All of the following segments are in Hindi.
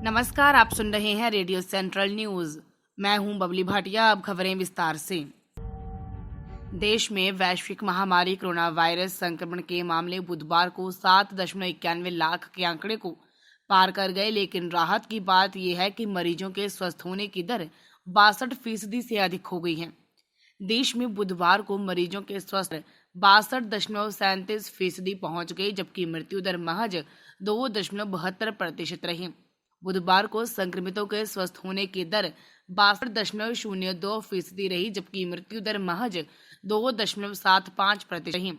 नमस्कार, आप सुन रहे हैं रेडियो सेंट्रल न्यूज। मैं हूं बबली भाटिया। अब खबरें विस्तार से। देश में वैश्विक महामारी कोरोना वायरस संक्रमण के मामले बुधवार को 7.91 लाख के आंकड़े को पार कर गए, लेकिन राहत की बात यह है कि मरीजों के स्वस्थ होने की दर 62% से अधिक हो गई है। देश में बुधवार को मरीजों के स्वस्थ 62.37% पहुंच गई, जबकि मृत्यु दर महज 2.72% रही। बुधवार को संक्रमितों के स्वस्थ होने की दर 62.02% रही, जबकि मृत्यु दर महज 2.75% रही।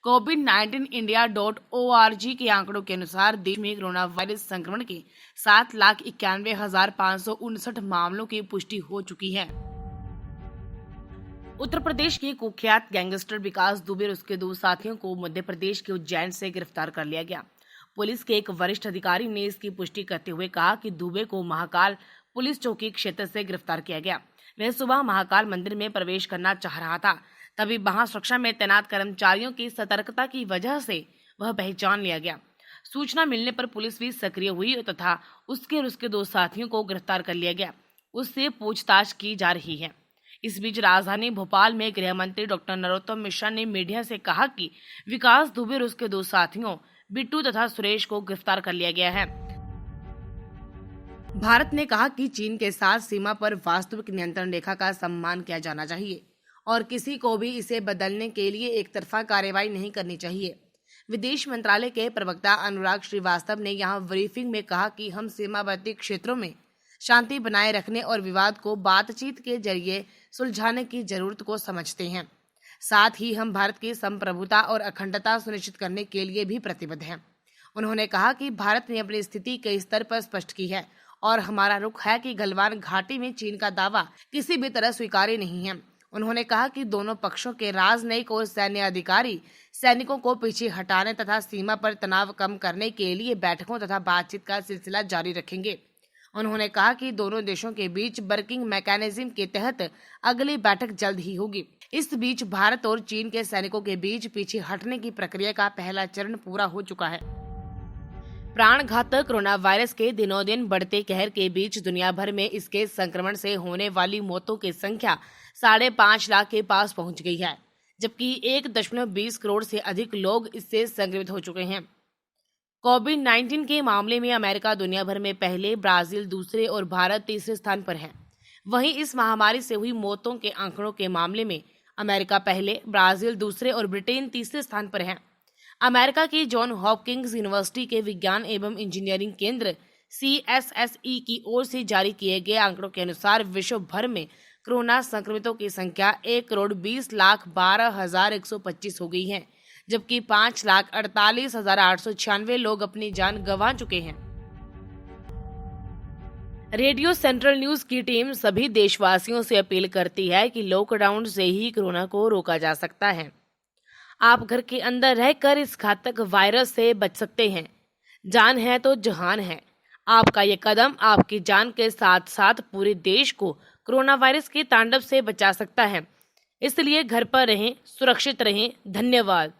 COVID-19 India.org के आंकड़ों के अनुसार देश में कोरोना वायरस संक्रमण के 7,91,559 मामलों की पुष्टि हो चुकी है। उत्तर प्रदेश के कुख्यात गैंगस्टर विकास दुबे और उसके 2 साथियों को मध्य प्रदेश के उज्जैन से गिरफ्तार कर लिया गया। पुलिस के एक वरिष्ठ अधिकारी ने इसकी पुष्टि करते हुए कहा कि दुबे को महाकाल पुलिस चौकी क्षेत्र से गिरफ्तार किया गया। वह सुबह महाकाल मंदिर में प्रवेश करना चाह रहा था, तभी वहां सुरक्षा में तैनात कर्मचारियों की सतर्कता की वजह से वह पहचान लिया गया। सूचना मिलने पर पुलिस भी सक्रिय हुई तथा उसके और उसके 2 साथियों को गिरफ्तार कर लिया गया। उससे पूछताछ की जा रही है। इस बीच राजधानी भोपाल में गृह मंत्री डॉक्टर नरोत्तम मिश्रा ने मीडिया से कहा कि विकास दुबे और उसके 2 साथियों बिट्टू तथा सुरेश को गिरफ्तार कर लिया गया है। भारत ने कहा कि चीन के साथ सीमा पर वास्तविक नियंत्रण रेखा का सम्मान किया जाना चाहिए और किसी को भी इसे बदलने के लिए एक तरफा कार्रवाई नहीं करनी चाहिए। विदेश मंत्रालय के प्रवक्ता अनुराग श्रीवास्तव ने यहां ब्रीफिंग में कहा कि हम सीमावर्ती क्षेत्रों में शांति बनाए रखने और विवाद को बातचीत के जरिए सुलझाने की जरूरत को समझते हैं। साथ ही हम भारत की संप्रभुता और अखंडता सुनिश्चित करने के लिए भी प्रतिबद्ध हैं। उन्होंने कहा कि भारत ने अपनी स्थिति कई स्तर पर स्पष्ट की है और हमारा रुख है कि गलवान घाटी में चीन का दावा किसी भी तरह स्वीकार्य नहीं है। उन्होंने कहा कि दोनों पक्षों के राजनयिक और सैन्य अधिकारी सैनिकों को पीछे हटाने तथा सीमा पर तनाव कम करने के लिए बैठकों तथा बातचीत का सिलसिला जारी रखेंगे। उन्होंने कहा कि दोनों देशों के बीच वर्किंग मैकेनिज्म के तहत अगली बैठक जल्द ही होगी। इस बीच भारत और चीन के सैनिकों के बीच पीछे हटने की प्रक्रिया का पहला चरण पूरा हो चुका है। प्राणघातक कोरोना वायरस के दिनों दिन बढ़ते कहर के बीच दुनिया भर में इसके संक्रमण से होने वाली मौतों की संख्या 5.5 लाख के पास पहुंच गई है, जबकि 1.20 करोड़ से अधिक लोग इससे संक्रमित हो चुके हैं। कोविड-19 के मामले में अमेरिका दुनिया भर में पहले, ब्राजील दूसरे और भारत तीसरे स्थान पर है। वहीं इस महामारी से हुई मौतों के आंकड़ों के मामले में अमेरिका पहले, ब्राजील दूसरे और ब्रिटेन तीसरे स्थान पर है। अमेरिका की जॉन हॉपकिंस यूनिवर्सिटी के विज्ञान एवं इंजीनियरिंग केंद्र CSSE की ओर से जारी किए गए आंकड़ों के अनुसार विश्व भर में कोरोना संक्रमितों की संख्या 1,20,12,125 हो गई है, जबकि 5,48,896 लोग अपनी जान गंवा चुके हैं। रेडियो सेंट्रल न्यूज की टीम सभी देशवासियों से अपील करती है कि लॉकडाउन से ही कोरोना को रोका जा सकता है। आप घर के अंदर रहकर इस घातक वायरस से बच सकते हैं। जान है तो जहान है। आपका ये कदम आपकी जान के साथ साथ पूरे देश को कोरोना वायरस के तांडव से बचा सकता है। इसलिए घर पर रहें, सुरक्षित रहें। धन्यवाद।